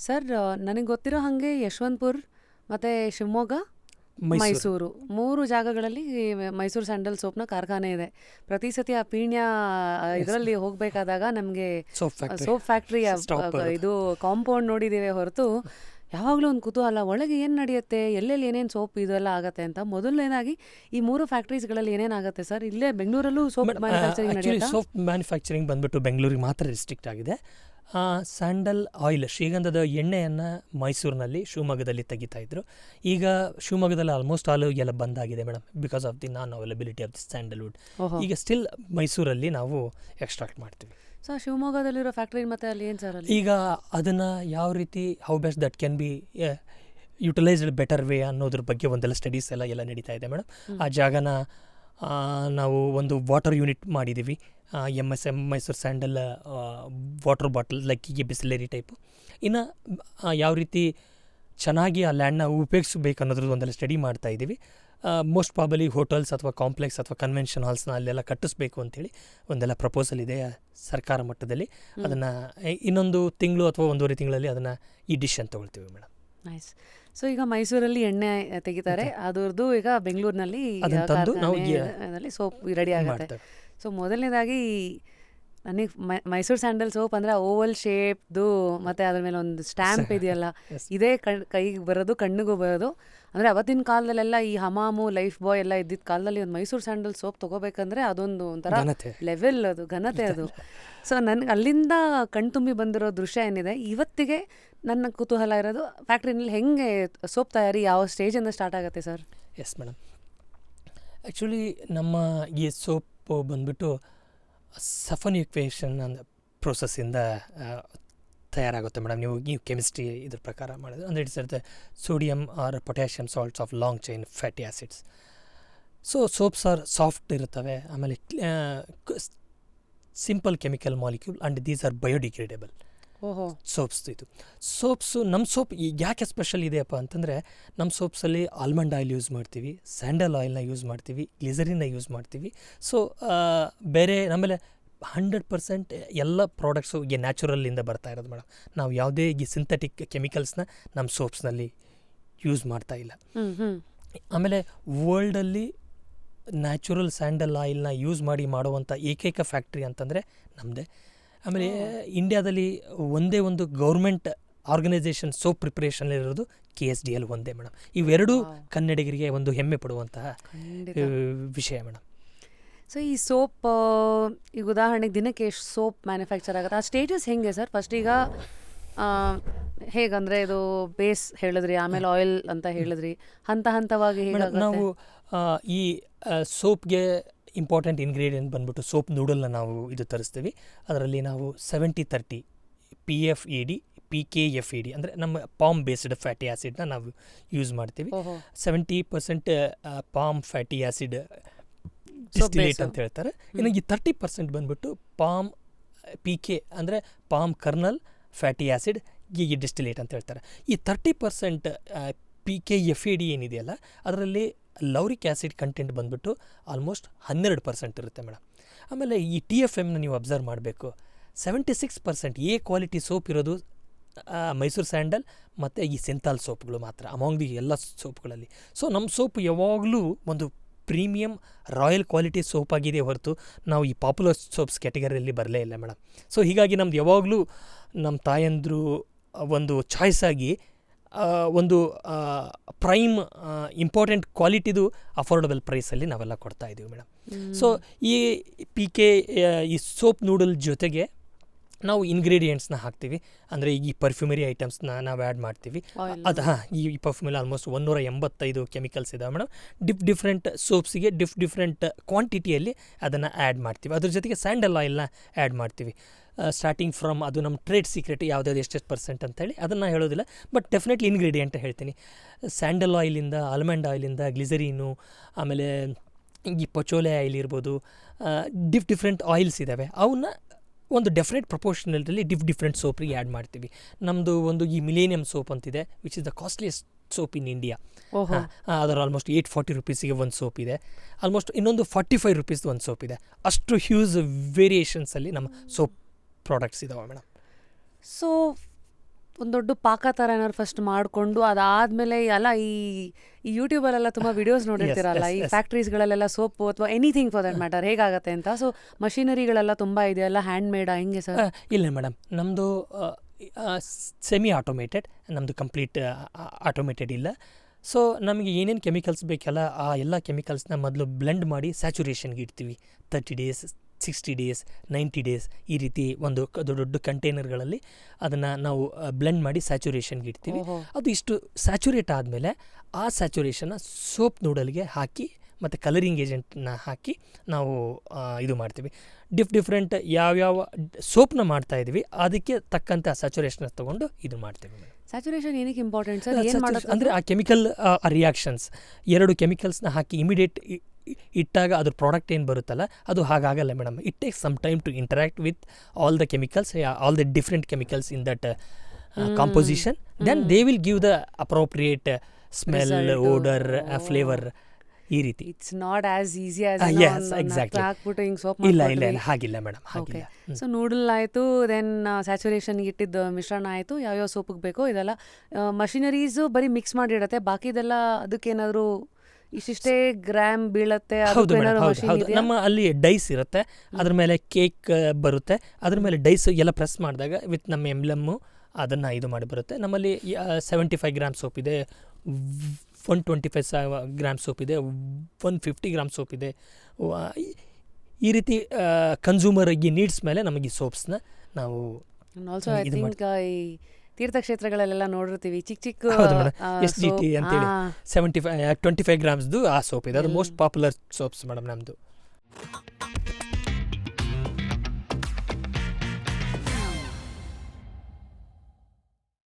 Sir ನನಗೆ ಗೊತ್ತಿರೋ ಹಾಗೆ ಯಶವಂತಪುರ್ ಮತ್ತು ಶಿವಮೊಗ್ಗ, ಮೈಸೂರು 3 ಜಾಗಗಳಲ್ಲಿ ಮೈಸೂರು ಸ್ಯಾಂಡಲ್ ಸೋಪ್ನ ಕಾರ್ಖಾನೆ ಇದೆ. ಪ್ರತಿ ಸತಿ ಆ ಪೀಣ್ಯ ಇದರಲ್ಲಿ ಹೋಗಬೇಕಾದಾಗ ನಮಗೆ ಸೋಪ್ ಫ್ಯಾಕ್ಟ್ರಿ ಇದು ಕಾಂಪೌಂಡ್ ನೋಡಿದ್ದೀವಿ ಹೊರತು ಯಾವಾಗಲೂ ಒಂದು ಕುತೂಹಲ, ಒಳಗೆ ಏನು ನಡೆಯುತ್ತೆ, ಎಲ್ಲೆಲ್ಲಿ ಏನೇನು ಸೋಪ್ ಇದೆಲ್ಲ ಆಗುತ್ತೆ ಅಂತ. ಮೊದಲನೇದಾಗಿ ಈ 3 ಫ್ಯಾಕ್ಟ್ರೀಸ್ಗಳಲ್ಲಿ ಏನೇನಾಗುತ್ತೆ ಸರ್? ಇಲ್ಲೇ ಬೆಂಗಳೂರಲ್ಲೂ ಸೋಪ್ ಮ್ಯಾನುಫ್ಯಾಕ್ಚರಿಂಗ್ ನಡೆಯುತ್ತಾ? ಸೋಪ್ ಮ್ಯಾನುಫ್ಯಾಕ್ಚರಿಂಗ್ ಬಂದ್ಬಿಟ್ಟು ಬೆಂಗಳೂರಿಗೆ ಮಾತ್ರ ರಿಸ್ಟ್ರಿಕ್ಟ್ ಆಗಿದೆ. ಸ್ಯಾಂಡಲ್ ಆಯಿಲ್, ಶ್ರೀಗಂಧದ ಎಣ್ಣೆಯನ್ನು ಮೈಸೂರಿನಲ್ಲಿ, ಶಿವಮೊಗ್ಗದಲ್ಲಿ ತೆಗಿತಾ ಇದ್ರು. ಈಗ ಶಿವಮೊಗ್ಗದಲ್ಲಿ ಆಲ್ಮೋಸ್ಟ್ ಆಲ್ ಎಲ್ಲ ಬಂದಾಗಿದೆ madam, because of the non availability of the sandalwood. ಈಗ ಸ್ಟಿಲ್ ಮೈಸೂರಲ್ಲಿ ನಾವು ಎಕ್ಸ್ಟ್ರಾಕ್ಟ್ ಮಾಡ್ತೀವಿ. ಸೊ ಶಿವಮೊಗ್ಗದಲ್ಲಿರೋ ಫ್ಯಾಕ್ಟ್ರಿ ಮತ್ತೆ ಅಲ್ಲಿ ಏನು ಸರ್? ಈಗ ಅದನ್ನು ಯಾವ ರೀತಿ how best that can be utilised better way ಅನ್ನೋದ್ರ ಬಗ್ಗೆ ಒಂದೆಲ್ಲ ಸ್ಟಡೀಸ್ ಎಲ್ಲ ನಡೀತಾ ಇದೆ ಮೇಡಮ್. ಆ ಜಾಗನ ನಾವು ಒಂದು ವಾಟರ್ ಯೂನಿಟ್ ಮಾಡಿದ್ದೀವಿ, MSM Mysuru sandal water bottle, like ಈಗ ಬಿಸ್ಲರಿ ಟೈಪು. ಇನ್ನು ಯಾವ ರೀತಿ ಚೆನ್ನಾಗಿ ಆ ಲ್ಯಾಂಡ್ನ ಉಪಯೋಗಿಸಬೇಕು ಅನ್ನೋದ್ರದ್ದು ಒಂದೆಲ್ಲ ಸ್ಟಡಿ ಮಾಡ್ತಾ ಇದ್ದೀವಿ. ಮೋಸ್ಟ್ ಪ್ರಾಬಲಿ ಹೋಟೆಲ್ಸ್ ಅಥವಾ ಕಾಂಪ್ಲೆಕ್ಸ್ ಅಥವಾ ಕನ್ವೆನ್ಷನ್ ಹಾಲ್ಸ್ನ ಅಲ್ಲೆಲ್ಲ ಕಟ್ಟಿಸ್ಬೇಕು ಅಂಥೇಳಿ ಒಂದೆಲ್ಲ ಪ್ರಪೋಸಲ್ ಇದೆ ಸರ್ಕಾರ ಮಟ್ಟದಲ್ಲಿ. ಅದನ್ನು ಇನ್ನೊಂದು ತಿಂಗಳು ಅಥವಾ 1.5 ತಿಂಗಳಲ್ಲಿ ಅದನ್ನು ಈ ಡಿಸಿಷನ್ ತೊಗೊಳ್ತೀವಿ ಮೇಡಮ್. ನೈಸ್. ಸೊ ಈಗ ಮೈಸೂರಲ್ಲಿ ಎಣ್ಣೆ ತೆಗಿತಾರೆ, ಅದರದ್ದು ಈಗ ಬೆಂಗಳೂರಿನಲ್ಲಿ ಸೋಪ್ ರೆಡಿ ಆಗುತ್ತೆ. ಸೊ ಮೊದಲನೇದಾಗಿ ನನಗೆ ಮೈಸೂರು ಸ್ಯಾಂಡಲ್ ಸೋಪ್ ಅಂದರೆ ಓವಲ್ ಶೇಪ್ದು ಮತ್ತು ಅದ್ರ ಮೇಲೆ ಒಂದು ಸ್ಟ್ಯಾಂಪ್ ಇದೆಯಲ್ಲ, ಇದೇ ಕೈಗೆ ಬರೋದು, ಕಣ್ಣಿಗೂ ಬರೋದು. ಅಂದರೆ ಅವತ್ತಿನ ಕಾಲದಲ್ಲೆಲ್ಲ ಈ ಹಮಾಮು, ಲೈಫ್ ಬಾಯ್ ಎಲ್ಲ ಇದ್ದಿದ್ದ ಕಾಲದಲ್ಲಿ ಒಂದು ಮೈಸೂರು ಸ್ಯಾಂಡಲ್ ಸೋಪ್ ತೊಗೋಬೇಕಂದ್ರೆ ಅದೊಂದು ಒಂಥರ ಲೆವೆಲ್, ಅದು ಘನತೆ ಅದು. ಸೊ ನನಗೆ ಅಲ್ಲಿಂದ ಕಣ್ತುಂಬಿ ಬಂದಿರೋ ದೃಶ್ಯ ಏನಿದೆ, ಇವತ್ತಿಗೆ ನನ್ನ ಕುತೂಹಲ ಇರೋದು ಫ್ಯಾಕ್ಟ್ರಿನಲ್ಲಿ ಹೆಂಗೆ ಸೋಪ್ ತಯಾರಿ ಯಾವ ಸ್ಟೇಜಿಂದ ಸ್ಟಾರ್ಟ್ ಆಗುತ್ತೆ ಸರ್? ಎಸ್ ಮೇಡಮ್, ಆ್ಯಕ್ಚುಲಿ ನಮ್ಮ ಈ ಸೋಪ್ ಬಂದ್ಬಿಟ್ಟು ಸಫನಿಕ್ವೇಷನ್ ಅನ್ನೋ ಪ್ರೋಸೆಸ್ಸಿಂದ ತಯಾರಾಗುತ್ತೆ ಮೇಡಮ್. ನೀವು ಕೆಮಿಸ್ಟ್ರಿ ಇದ್ರ ಪ್ರಕಾರ ಮಾಡಿದ್ರೆ ಅಂದರೆ it's the sodium or potassium salts of long chain fatty acids. So soaps are soft ಇರುತ್ತವೆ, ಆಮೇಲೆ simple chemical molecule and these are biodegradable soaps. ಇದು ಸೋಪ್ಸು, ನಮ್ಮ ಸೋಪ್ ಯಾಕೆ ಸ್ಪೆಷಲ್ ಇದೆಯಪ್ಪ ಅಂತಂದರೆ, ನಮ್ಮ ಸೋಪ್ಸಲ್ಲಿ ಆಲ್ಮಂಡ್ ಆಯಿಲ್ ಯೂಸ್ ಮಾಡ್ತೀವಿ, ಸ್ಯಾಂಡಲ್ ಆಯಿಲ್ನ ಯೂಸ್ ಮಾಡ್ತೀವಿ, ಗ್ಲಿಸರಿನ್ನ ಯೂಸ್ ಮಾಡ್ತೀವಿ. ಸೊ ಬೇರೆ ಆಮೇಲೆ 100% ಎಲ್ಲ ಪ್ರಾಡಕ್ಟ್ಸು ಈ ನ್ಯಾಚುರಲ್ಲಿಂದ ಬರ್ತಾ ಇರೋದು ಮೇಡಮ್. ನಾವು ಯಾವುದೇ ಈ ಸಿಂಥೆಟಿಕ್ ಕೆಮಿಕಲ್ಸ್ನ ನಮ್ಮ ಸೋಪ್ಸ್ನಲ್ಲಿ ಯೂಸ್ ಮಾಡ್ತಾ ಇಲ್ಲ. ಆಮೇಲೆ ವರ್ಲ್ಡಲ್ಲಿ ನ್ಯಾಚುರಲ್ ಸ್ಯಾಂಡಲ್ ಆಯಿಲ್ನ ಯೂಸ್ ಮಾಡಿ ಮಾಡುವಂಥ ಏಕೈಕ ಫ್ಯಾಕ್ಟ್ರಿ ಅಂತಂದರೆ ನಮ್ಮದೇ. ಆಮೇಲೆ ಇಂಡಿಯಾದಲ್ಲಿ ಒಂದೇ ಒಂದು ಗೌರ್ಮೆಂಟ್ ಆರ್ಗನೈಸೇಷನ್ ಸೋಪ್ ಪ್ರಿಪ್ರೇಷನಲ್ಲಿರೋದು KSDL ಒಂದೇ ಮೇಡಮ್. ಇವೆರಡೂ ಕನ್ನಡಿಗರಿಗೆ ಒಂದು ಹೆಮ್ಮೆ ಪಡುವಂತಹ ವಿಷಯ ಮೇಡಮ್. ಸೊ ಈ ಸೋಪ್, ಈಗ ಉದಾಹರಣೆಗೆ ದಿನಕ್ಕೆ ಎಷ್ಟು ಸೋಪ್ ಮ್ಯಾನುಫ್ಯಾಕ್ಚರ್ ಆಗುತ್ತೆ, ಆ ಸ್ಟೇಟಸ್ ಹೆಂಗೆ ಸರ್? ಫಸ್ಟ್ ಈಗ ಹೇಗಂದರೆ ಇದು ಬೇಸ್ ಹೇಳಿದ್ರಿ, ಆಮೇಲೆ ಆಯಿಲ್ ಅಂತ ಹೇಳಿದ್ರಿ, ಹಂತವಾಗಿ ನಾವು ಈ ಸೋಪ್ಗೆ ಇಂಪಾರ್ಟೆಂಟ್ ಇಂಗ್ರೀಡಿಯೆಂಟ್ ಬಂದ್ಬಿಟ್ಟು ಸೋಪ್ ನೂಡಲ್ನ ನಾವು ಇದು ತರಿಸ್ತೀವಿ. ಅದರಲ್ಲಿ ನಾವು 70-30 PFED PKFED ಅಂದರೆ ನಮ್ಮ ಪಾಮ್ ಬೇಸ್ಡ್ ಫ್ಯಾಟಿ ಆ್ಯಸಿಡ್ನ ನಾವು ಯೂಸ್ ಮಾಡ್ತೀವಿ. 70% ಪಾಮ್ ಫ್ಯಾಟಿ ಆ್ಯಸಿಡ್ ಡಿಸ್ಟಿಲೇಟ್ ಅಂತ ಹೇಳ್ತಾರೆ. ಇನ್ನು ಈ 30% ಬಂದ್ಬಿಟ್ಟು ಪಾಮ್ PK ಅಂದರೆ ಪಾಮ್ ಕರ್ನಲ್ ಫ್ಯಾಟಿ ಆ್ಯಸಿಡ್ ಈ ಡಿಸ್ಟಿಲೇಟ್ ಅಂತ ಹೇಳ್ತಾರೆ. ಈ 30% PKFED ಏನಿದೆಯಲ್ಲ, ಅದರಲ್ಲಿ ಲೌರಿಕ್ ಆ್ಯಸಿಡ್ ಕಂಟೆಂಟ್ ಬಂದ್ಬಿಟ್ಟು ಆಲ್ಮೋಸ್ಟ್ 12% ಇರುತ್ತೆ ಮೇಡಮ್. ಆಮೇಲೆ ಈ TFMನ ನೀವು ಅಬ್ಸರ್ವ್ ಮಾಡಬೇಕು, 76% ಎ ಕ್ವಾಲಿಟಿ ಸೋಪ್ ಇರೋದು ಮೈಸೂರು ಸ್ಯಾಂಡಲ್ ಮತ್ತು ಈ ಸಿಂಥಾಲ್ ಸೋಪ್ಗಳು ಮಾತ್ರ ಅಮಾಂಗ್ ದಿ ಎಲ್ಲ ಸೋಪ್ಗಳಲ್ಲಿ. ಸೊ ನಮ್ಮ ಸೋಪ್ ಯಾವಾಗಲೂ ಒಂದು ಪ್ರೀಮಿಯಮ್ ರಾಯಲ್ ಕ್ವಾಲಿಟಿ ಸೋಪ್ ಆಗಿದೆ ಹೊರತು ನಾವು ಈ ಪಾಪ್ಯುಲರ್ ಸೋಪ್ಸ್ ಕ್ಯಾಟಗರಿಯಲ್ಲಿ ಬರಲೇ ಇಲ್ಲ ಮೇಡಮ್. ಸೊ ಹೀಗಾಗಿ ನಮ್ದು ಯಾವಾಗಲೂ ನಮ್ಮ ತಾಯಂದರು ಒಂದು ಚಾಯ್ಸ್ ಆಗಿ ಒಂದು ಪ್ರೈಮ್ ಇಂಪಾರ್ಟೆಂಟ್ ಕ್ವಾಲಿಟಿದು ಅಫೋರ್ಡಬಲ್ ಪ್ರೈಸಲ್ಲಿ ನಾವೆಲ್ಲ ಕೊಡ್ತಾ ಇದ್ದೀವಿ ಮೇಡಮ್. ಸೊ ಈ PK ಈ ಸೋಪ್ ನೂಡಲ್ ಜೊತೆಗೆ ನಾವು ಇಂಗ್ರೀಡಿಯೆಂಟ್ಸ್ನ ಹಾಕ್ತೀವಿ. ಅಂದರೆ ಈ ಪರ್ಫ್ಯೂಮರಿ ಐಟಮ್ಸ್ನ ನಾವು ಆ್ಯಡ್ ಮಾಡ್ತೀವಿ. ಅದು ಈ ಪರ್ಫ್ಯೂಮಲ್ಲಿ ಆಲ್ಮೋಸ್ಟ್ 185 ಕೆಮಿಕಲ್ಸ್ ಇದಾವೆ ಮೇಡಮ್. ಡಿಫ್ರೆಂಟ್ ಸೋಪ್ಸಿಗೆ ಡಿಫ್ರೆಂಟ್ ಕ್ವಾಂಟಿಟಿಯಲ್ಲಿ ಅದನ್ನು ಆ್ಯಡ್ ಮಾಡ್ತೀವಿ. ಅದ್ರ ಜೊತೆಗೆ ಸ್ಯಾಂಡಲ್ ಆಯಿಲ್ನ ಆ್ಯಡ್ ಮಾಡ್ತೀವಿ. ಸ್ಟಾರ್ಟಿಂಗ್ ಫ್ರಮ್, ಅದು ನಮ್ಮ ಟ್ರೇಡ್ ಸೀಕ್ರೆಟ್, ಯಾವುದ್ಯಾವುದು ಎಷ್ಟೆಷ್ಟು ಪರ್ಸೆಂಟ್ ಅಂತೇಳಿ ಅದನ್ನು ಹೇಳೋದಿಲ್ಲ, ಬಟ್ ಡೆಫಿನೆಟ್ಲಿ ಇಂಗ್ರೀಡಿಯೆಂಟ್ ಹೇಳ್ತೀನಿ. ಸ್ಯಾಂಡಲ್ ಆಯಿಲಿಂದ, ಆಲ್ಮಂಡ್ ಆಯಿಲಿಂದ, ಗ್ಲಿಸರೀನು, ಆಮೇಲೆ ಈ ಪಚೋಲೆ ಆಯಿಲ್ ಇರ್ಬೋದು, ಡಿಫ್ರೆಂಟ್ ಆಯಿಲ್ಸ್ ಇದ್ದಾವೆ. ಅವನ್ನ ಒಂದು ಡೆಫಿನೆಟ್ ಪ್ರಪೋರ್ಷನಲ್ಲಿ ಡಿಫ್ರೆಂಟ್ ಸೋಪ್ರಿಗೆ ಆ್ಯಡ್ ಮಾಡ್ತೀವಿ. ನಮ್ಮದು ಒಂದು ಈ ಮಿಲೇನಿಯಂ ಸೋಪ್ ಅಂತಿದೆ, which is the costliest soap in India. ಅದರ ಆಲ್ಮೋಸ್ಟ್ 840 ರೂಪೀಸಿಗೆ ಒಂದು ಸೋಪ್ ಇದೆ. ಆಲ್ಮೋಸ್ಟ್ ಇನ್ನೊಂದು 45 ರೂಪೀಸ್ದು ಒಂದು ಸೋಪ್ ಇದೆ. ಅಷ್ಟು ಹ್ಯೂಜ್ ವೇರಿಯೇಷನ್ಸಲ್ಲಿ ನಮ್ಮ ಸೋಪ್ ಪ್ರಾಡಕ್ಟ್ಸ್ ಇದಾವೆ ಮೇಡಮ್. ಸೊ ಒಂದು ದೊಡ್ಡ ಪಾಕ ಥರ ಏನಾದ್ರು ಫಸ್ಟ್ ಮಾಡಿಕೊಂಡು ಅದಾದಮೇಲೆ ಅಲ್ಲ ಈ ಯೂಟ್ಯೂಬಲ್ಲೆಲ್ಲ ತುಂಬ ವಿಡಿಯೋಸ್ ನೋಡಿರ್ತೀರಲ್ಲ, ಈ ಫ್ಯಾಕ್ಟ್ರೀಸ್ಗಳಲ್ಲೆಲ್ಲ ಸೋಪು ಅಥವಾ ಎನಿಥಿಂಗ್ ಫಾರ್ ದಟ್ ಮ್ಯಾಟರ್ ಹೇಗಾಗತ್ತೆ ಅಂತ. ಸೊ ಮಷಿನರಿಗಳೆಲ್ಲ ತುಂಬ ಇದೆಯಲ್ಲ, ಹ್ಯಾಂಡ್ ಮೇಡಾ ಹೆಂಗೆ ಸರ್? ಇಲ್ಲ ಮೇಡಮ್, ನಮ್ಮದು ಸೆಮಿ ಆಟೋಮೇಟೆಡ್, ನಮ್ಮದು ಕಂಪ್ಲೀಟ್ ಆಟೋಮೇಟೆಡ್ ಇಲ್ಲ. ಸೊ ನಮಗೆ ಏನೇನು ಕೆಮಿಕಲ್ಸ್ ಬೇಕಲ್ಲ ಆ ಎಲ್ಲ ಕೆಮಿಕಲ್ಸ್ನ ಮೊದಲು ಬ್ಲೆಂಡ್ ಮಾಡಿ ಸ್ಯಾಚುರೇಷನ್ಗೆ ಇಡ್ತೀವಿ. 30 days, 60 days, 90 days ಈ ರೀತಿ ಒಂದು ದೊಡ್ಡ ಕಂಟೈನರ್ಗಳಲ್ಲಿ ಅದನ್ನು ನಾವು ಬ್ಲೆಂಡ್ ಮಾಡಿ ಸ್ಯಾಚುರೇಷನ್ಗೆ ಇಡ್ತೀವಿ. ಅದು ಇಷ್ಟು ಸ್ಯಾಚುರೇಟ್ ಆದಮೇಲೆ ಆ ಸ್ಯಾಚುರೇಷನ್ನ ಸೋಪ್ ನೂಡಲ್ಗೆ ಹಾಕಿ ಮತ್ತು ಕಲರಿಂಗ್ ಏಜೆಂಟನ್ನ ಹಾಕಿ ನಾವು ಇದು ಮಾಡ್ತೀವಿ. ಡಿಫ್ರೆಂಟ್ ಯಾವ್ಯಾವ ಸೋಪ್ನ ಮಾಡ್ತಾಯಿದ್ವಿ ಅದಕ್ಕೆ ತಕ್ಕಂತೆ ಆ ಸ್ಯಾಚುರೇಷನ್ ತೊಗೊಂಡು ಇದು ಮಾಡ್ತೀವಿ. ಸ್ಯಾಚುರೇಷನ್ ಏನಕ್ಕೆ ಇಂಪಾರ್ಟೆಂಟ್ ಸರ್? ಏನು ಮಾಡೋದು ಅಂದರೆ ಆ ಕೆಮಿಕಲ್ ರಿಯಾಕ್ಷನ್ಸ್, 2 ಕೆಮಿಕಲ್ಸ್ನ ಹಾಕಿ ಇಮಿಡಿಯೇಟ್ ಇಟ್ಟಾಗ ಅದ್ರ ಪ್ರಾಡಕ್ಟ್ ಏನು ಬರುತ್ತಲ್ಲ ಅದು ಹಾಗಾಗಲ್ಲ madam. It takes some time to interact with all the chemicals, all the different chemicals in that composition. Then they will give the appropriate smell, odour, flavour ಈ ರೀತಿ. It's not as easy as ಹಾಕ್ಬಿಟ್ಟು ಹಿಂಗೆ soap ಇಲ್ಲ ಹಾಗಿಲ್ಲ madam, ಹಾಗಿಲ್ಲ. So noodle ಆಯಿತು, then ಸ್ಯಾಚುರೇಷನ್ಗೆ ಇಟ್ಟಿದ್ದು ಮಿಶ್ರಣ ಆಯಿತು, ಯಾವ್ಯಾವ ಸೋಪಿಗೆ ಬೇಕೋ ಇದೆಲ್ಲ ಮಷಿನರೀಸು ಬರೀ ಮಿಕ್ಸ್ ಮಾಡಿಡತ್ತೆ. ಬಾಕಿದೆಲ್ಲ ಅದಕ್ಕೇನಾದರೂ ಇಷ್ಟಿಷ್ಟೇ ಗ್ರಾಮ್ ಬೀಳತ್ತೆ. ನಮ್ಮ ಅಲ್ಲಿ ಡೈಸ್ ಇರುತ್ತೆ, ಅದ್ರ ಮೇಲೆ ಕೇಕ್ ಬರುತ್ತೆ, ಅದ್ರ ಮೇಲೆ ಡೈಸ್ ಎಲ್ಲ ಪ್ರೆಸ್ ಮಾಡಿದಾಗ ವಿತ್ ನಮ್ಮ ಎಂಬ್ಲಮ್ಮು ಅದನ್ನು ಇದು ಮಾಡಿ ಬರುತ್ತೆ. ನಮ್ಮಲ್ಲಿ 75 ಗ್ರಾಮ್ ಸೋಪ್ ಇದೆ, 125 ಗ್ರಾಮ್ ಸೋಪ್ ಇದೆ, 150 ಗ್ರಾಮ್ ಸೋಪ್ ಇದೆ. ಈ ರೀತಿ ಕನ್ಸ್ಯೂಮರ್ಗೆ ನೀಡ್ಸ್ ಮೇಲೆ ನಮಗೆ ಈ ಸೋಪ್ಸ್ನ ನಾವು ಆಲ್ಸೋ ಐ ಥಿಂಕ್ ಈ ತೀರ್ಥಕ್ಷೇತ್ರಗಳಲ್ಲೆಲ್ಲ ನೋಡಿರ್ತೀವಿ ಚಿಕ್ಕ SGT ಅಂತೇಳಿ 25 ಗ್ರಾಮ್ಸ್ದು ಆ ಸೋಪ್ ಇದೆ. ಅದು ಮೋಸ್ಟ್ ಪಾಪ್ಯುಲರ್ ಸೋಪ್ಸ್ ಮೇಡಮ್ ನಮ್ಮದು.